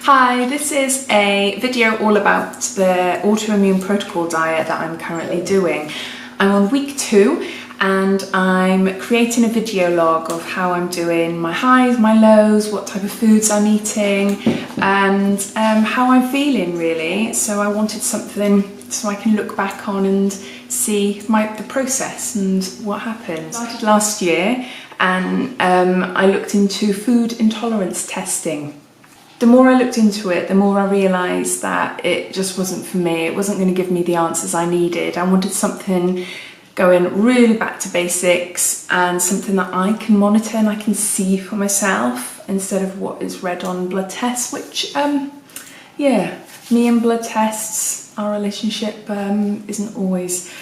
Hi, this is a video all about the Autoimmune Protocol diet that I'm currently doing. I'm on week 2 and I'm creating a video log of how I'm doing, my highs, my lows, what type of foods I'm eating and how I'm feeling really. So I wanted something so I can look back on and see the process and what happened. I started last year and I looked into food intolerance testing. The more I looked into it, the more I realised that it just wasn't for me. It wasn't going to give me the answers I needed. I wanted something going really back to basics and something that I can monitor and I can see for myself instead of what is read on blood tests, which, me and blood tests, our relationship isn't always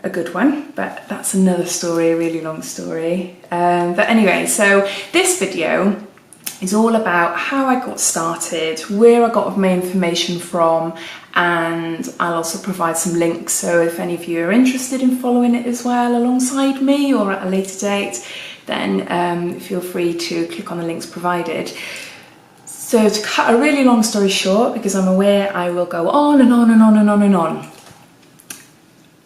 a good one, but that's another story, a really long story. But anyway, so this video is all about how I got started, where I got my information from, and I'll also provide some links, so if any of you are interested in following it as well alongside me or at a later date, then feel free to click on the links provided. So to cut a really long story short, because I'm aware I will go on and on and on and on and on,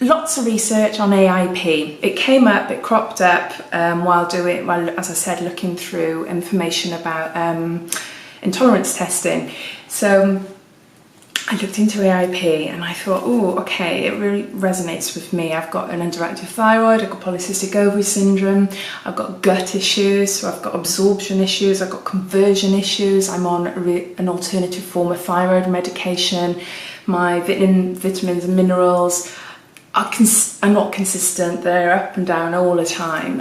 lots of research on AIP. It came up, it cropped up while, as I said, looking through information about intolerance testing. So I looked into AIP and I thought, oh, okay, it really resonates with me. I've got an underactive thyroid, I've got polycystic ovary syndrome, I've got gut issues, so I've got absorption issues, I've got conversion issues, I'm on an alternative form of thyroid medication, my vitamins and minerals are not consistent, they're up and down all the time.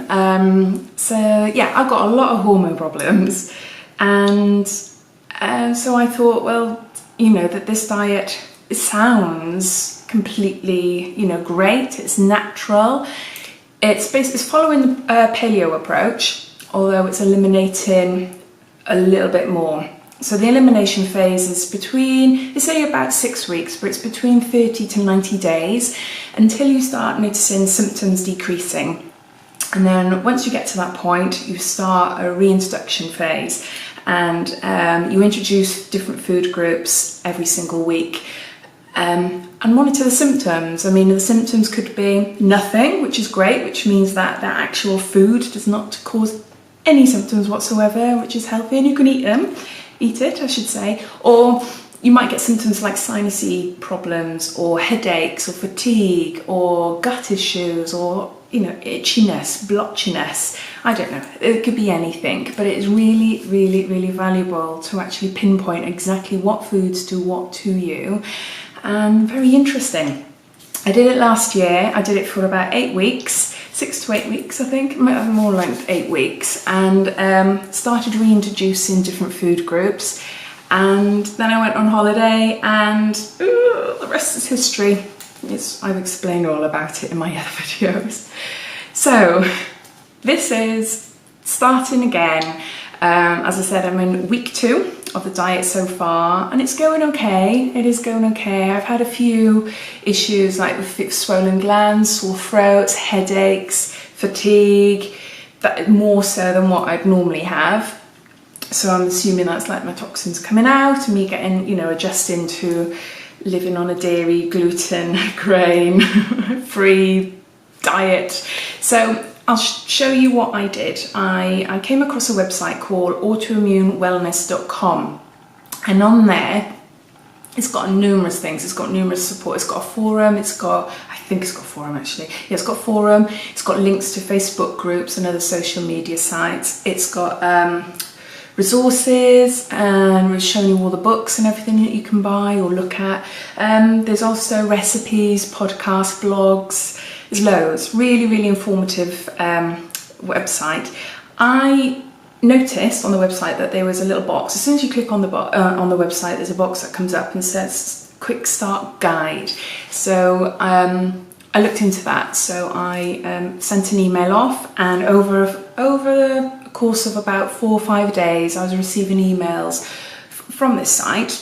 So yeah, I've got a lot of hormone problems, and so I thought, well, you know, that this diet, it sounds completely, great, it's natural, it's following the paleo approach, although it's eliminating a little bit more. So the elimination phase is between, they say about 6 weeks, but it's between 30 to 90 days until you start noticing symptoms decreasing. And then once you get to that point, you start a reintroduction phase, and you introduce different food groups every single week and monitor the symptoms. I mean, the symptoms could be nothing, which is great, which means that that actual food does not cause any symptoms whatsoever, which is healthy, and you can eat it, I should say. Or you might get symptoms like sinusy problems or headaches or fatigue or gut issues or, itchiness, blotchiness. I don't know, it could be anything, but it is really, really, really valuable to actually pinpoint exactly what foods do what to you, and very interesting. I did it last year. I did it for about 8 weeks, 6 to 8 weeks, I think, more like 8 weeks, and started reintroducing different food groups. And then I went on holiday, and the rest is history. I've explained all about it in my other videos. So this is starting again. As I said, I'm in week 2 of the diet so far, and it's going okay. It is going okay. I've had a few issues like with swollen glands, sore throats, headaches, fatigue, that more so than what I'd normally have. So I'm assuming that's like my toxins coming out and me getting, adjusting to living on a dairy, gluten, grain free diet. So I'll show you what I did. I came across a website called autoimmunewellness.com, and on there it's got numerous things. It's got numerous support. It's got a forum. I think it's got a forum actually. Yeah, it's got a forum. It's got links to Facebook groups and other social media sites. It's got resources, and we're showing you all the books and everything that you can buy or look at. There's also recipes, podcasts, blogs. There's loads. Really, really informative website. I noticed on the website that there was a little box. As soon as you click on the website, there's a box that comes up and says Quick Start Guide. So I looked into that. So I sent an email off, and over the course of about 4 or 5 days, I was receiving emails from this site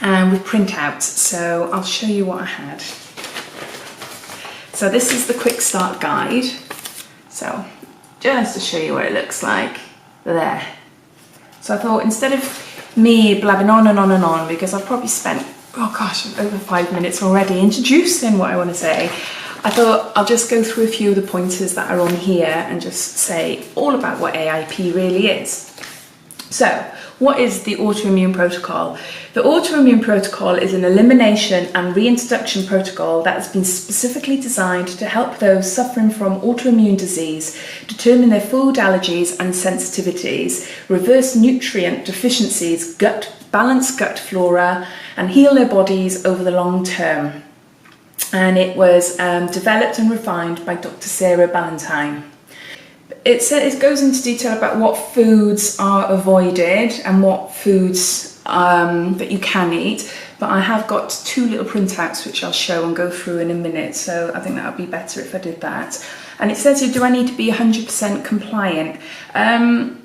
and with printouts. So I'll show you what I had. So this is the Quick Start Guide. So just to show you what it looks like there. So I thought, instead of me blabbing on and on and on, because I've probably spent, oh gosh, over 5 minutes already introducing what I want to say, I thought I'll just go through a few of the pointers that are on here and just say all about what AIP really is. So, what is the Autoimmune Protocol? The Autoimmune Protocol is an elimination and reintroduction protocol that has been specifically designed to help those suffering from autoimmune disease determine their food allergies and sensitivities, reverse nutrient deficiencies, balance gut flora, and heal their bodies over the long term. And it was developed and refined by Dr. Sarah Ballantyne. It goes into detail about what foods are avoided and what foods that you can eat, but I have got 2 little printouts which I'll show and go through in a minute, so I think that would be better if I did that. And it says here, do I need to be 100% compliant? Bottom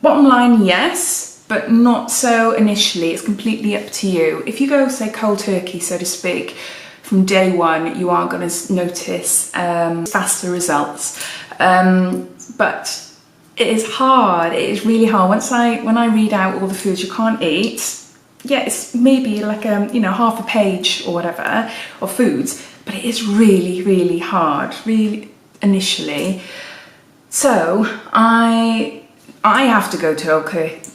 line, yes, but not so initially. It's completely up to you. If you go, say, cold turkey, so to speak, from day one, you are going to notice faster results. But it is hard. It is really hard. When I read out all the foods you can't eat, yeah, it's maybe like half a page or whatever of foods, but it is really, really hard, really initially. So I have to go to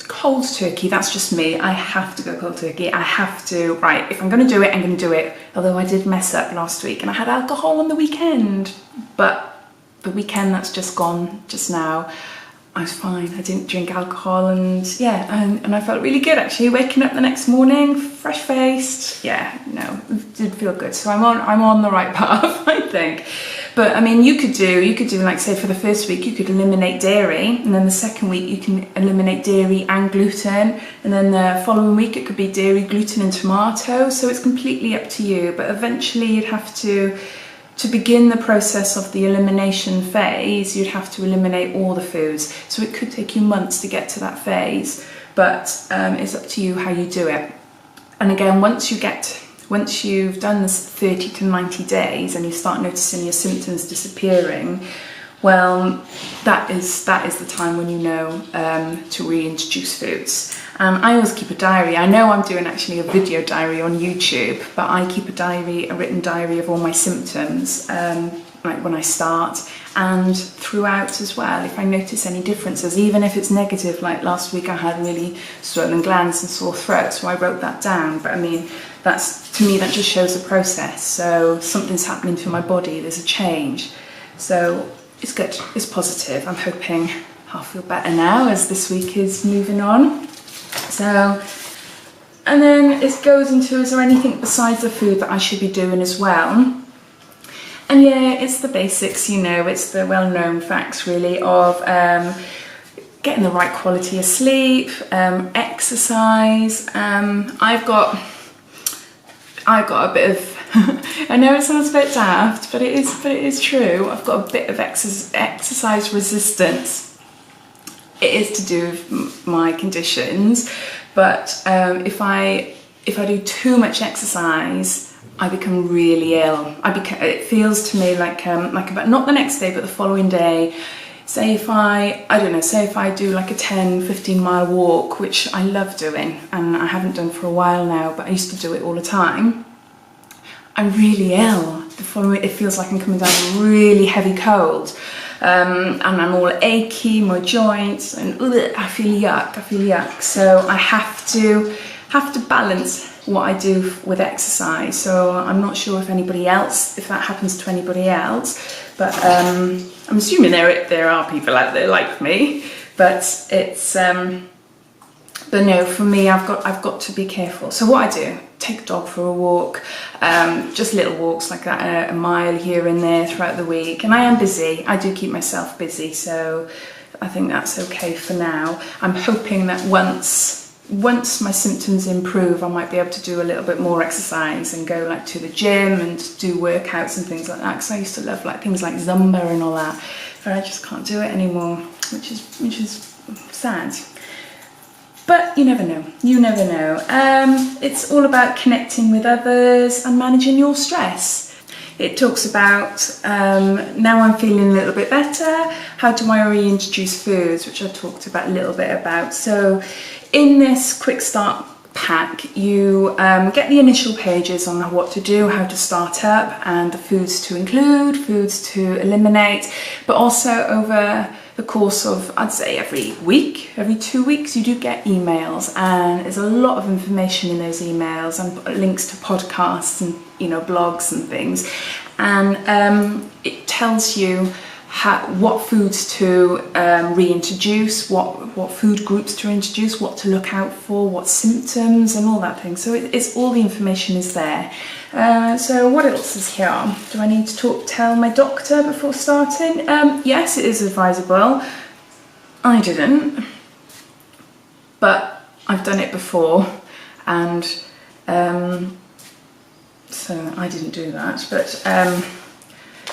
cold turkey. That's just me. I have to go cold turkey. I have to, right, if I'm going to do it, I'm going to do it. Although I did mess up last week and I had alcohol on the weekend, but the weekend that's just gone just now, I was fine. I didn't drink alcohol, and yeah, and I felt really good actually. Waking up the next morning, fresh faced, yeah, no, it did feel good. So I'm on the right path, I think. But I mean, you could do like, say, for the first week, you could eliminate dairy, and then the second week you can eliminate dairy and gluten, and then the following week it could be dairy, gluten, and tomato. So it's completely up to you. But eventually you'd have to begin the process of the elimination phase, you'd have to eliminate all the foods. So it could take you months to get to that phase, but it's up to you how you do it. And again, once you've done this 30 to 90 days and you start noticing your symptoms disappearing, well, that is the time when you know to reintroduce foods. I always keep a diary. I know I'm doing actually a video diary on YouTube, but I keep a written diary of all my symptoms, like when I start and throughout as well, if I notice any differences, even if it's negative. Like last week I had really swollen glands and sore throat, so I wrote that down. But I mean, to me that just shows the process. So something's happening to my body, there's a change. So it's good, it's positive. I'm hoping I'll feel better now as this week is moving on. So, and then it goes into, is there anything besides the food that I should be doing as well? And yeah, it's the basics, it's the well-known facts really of getting the right quality of sleep, exercise. I've got a bit of, I know it sounds a bit daft, but it is true. I've got a bit of exercise resistance. It is to do with my conditions, but if I do too much exercise, I become really ill. It feels to me like about, not the next day, but the following day. Say if I do like a 10-15 mile walk, which I love doing, and I haven't done for a while now, but I used to do it all the time. I'm really ill. It feels like I'm coming down with a really heavy cold. And I'm all achy, my joints, and I feel yuck. So I have to balance what I do with exercise. So I'm not sure if that happens to anybody else, but I'm assuming there are people out there like me. But but no, for me, I've got to be careful. So what I do, take a dog for a walk, just little walks like that, a mile here and there throughout the week. And I am busy. I do keep myself busy, so I think that's okay for now. I'm hoping that once my symptoms improve, I might be able to do a little bit more exercise and go like to the gym and do workouts and things like that. Because I used to love like things like Zumba and all that, but I just can't do it anymore, which is sad. But you never know. It's all about connecting with others and managing your stress. It talks about, now I'm feeling a little bit better, how do I reintroduce foods, which I talked about a little bit about. So in this quick start pack, you get the initial pages on what to do, how to start up, and the foods to include, foods to eliminate, but also over the course of, I'd say every week, every 2 weeks, you do get emails, and there's a lot of information in those emails and links to podcasts and blogs and things, and it tells you what foods to reintroduce, what food groups to introduce, what to look out for, what symptoms and all that thing. So it's all the information is there. So what else is here? Do I need to tell my doctor before starting? Yes, it is advisable. I didn't, but I've done it before, and so I didn't do that, but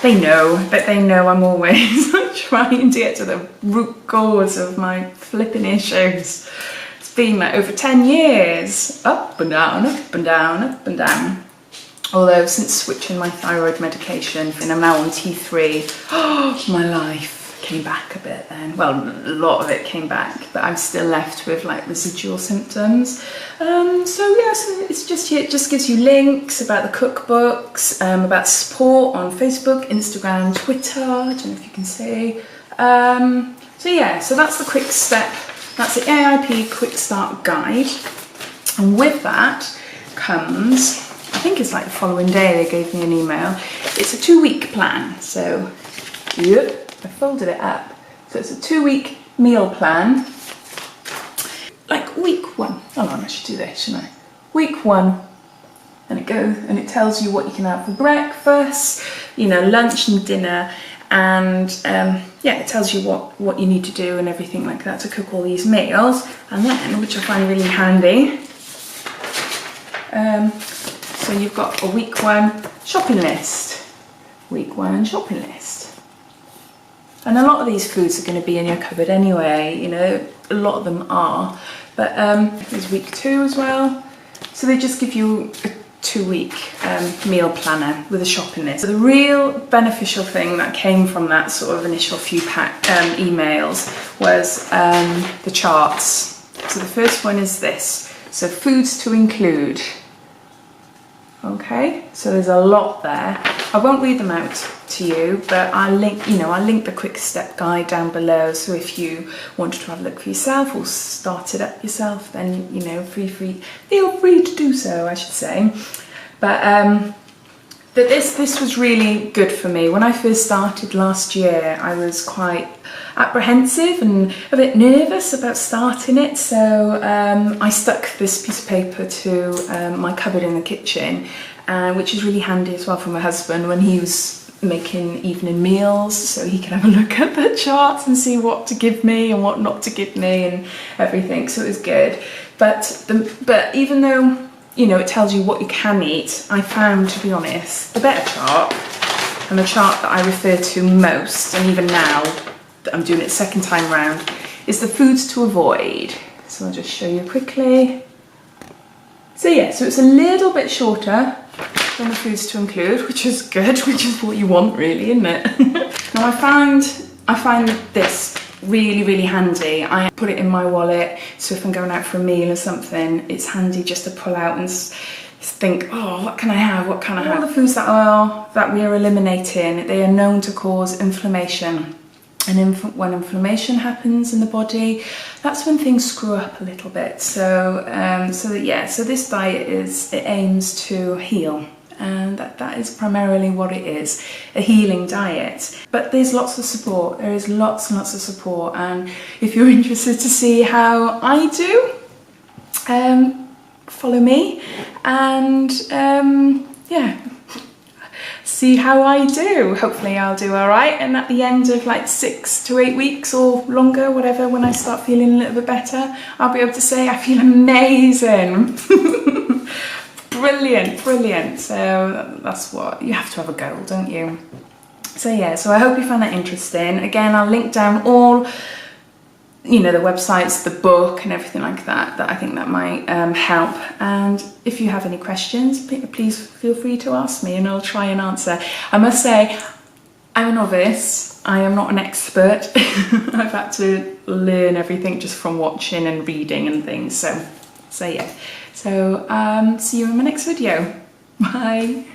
they know I'm always trying to get to the root cause of my flipping issues. It's been like over 10 years, up and down, up and down, up and down. Although since switching my thyroid medication, and I'm now on T3, my life came back a bit then. Well, a lot of it came back, but I'm still left with like residual symptoms. So yes, it just gives you links about the cookbooks, about support on Facebook, Instagram, Twitter. I don't know if you can see. So yeah, so that's the quick step. That's the AIP Quick Start Guide, and with that comes, I think it's like the following day they gave me an email. It's a 2-week plan. So yep. I folded it up. So it's a 2-week meal plan. Like week 1. Hold on, I should do this, shouldn't I? Week 1. And it tells you what you can have for breakfast, lunch and dinner, and yeah, it tells you what you need to do and everything like that to cook all these meals. And then, which I find really handy, so you've got a week 1 shopping list. Week 1 shopping list. And a lot of these foods are going to be in your cupboard anyway, a lot of them are. But there's week 2 as well. So they just give you a 2-week meal planner with a shopping list. So the real beneficial thing that came from that sort of initial few emails was the charts. So the first one is this. So foods to include. Okay, so there's a lot there. I won't read them out to you, but I'll link the quick step guide down below. So if you wanted to have a look for yourself or start it up yourself, then feel free to do so, I should say. But this was really good for me. When I first started last year, I was quite apprehensive and a bit nervous about starting it, so I stuck this piece of paper to my cupboard in the kitchen, which is really handy as well for my husband when he was making evening meals, so he can have a look at the charts and see what to give me and what not to give me and everything. So it was good. But even though it tells you what you can eat, I found, to be honest, the better chart, and the chart that I refer to most, and even now that I'm doing it second time round, is the foods to avoid. So I'll just show you quickly. So yeah, so it's a little bit shorter than the foods to include, which is good, which is what you want really, isn't it? Now I find this really, really handy. I put it in my wallet, so if I'm going out for a meal or something, it's handy just to pull out and think, oh, what can I have? What can I have? All the foods that we are eliminating, they are known to cause inflammation. And when inflammation happens in the body, that's when things screw up a little bit. So this diet aims to heal, and that is primarily what it is, a healing diet. But there's lots of support. There is lots and lots of support, and if you're interested to see how I do, follow me, and yeah. See how I do. Hopefully I'll do all right, and at the end of like 6 to 8 weeks or longer, whatever, when I start feeling a little bit better, I'll be able to say I feel amazing. Brilliant. So that's what you have to have a goal, don't you? So yeah, so I hope you found that interesting. Again, I'll link down all the websites, the book and everything like that I think that might help. And if you have any questions, please feel free to ask me and I'll try and answer. I must say, I'm a novice. I am not an expert. I've had to learn everything just from watching and reading and things. So yeah. So see you in my next video. Bye.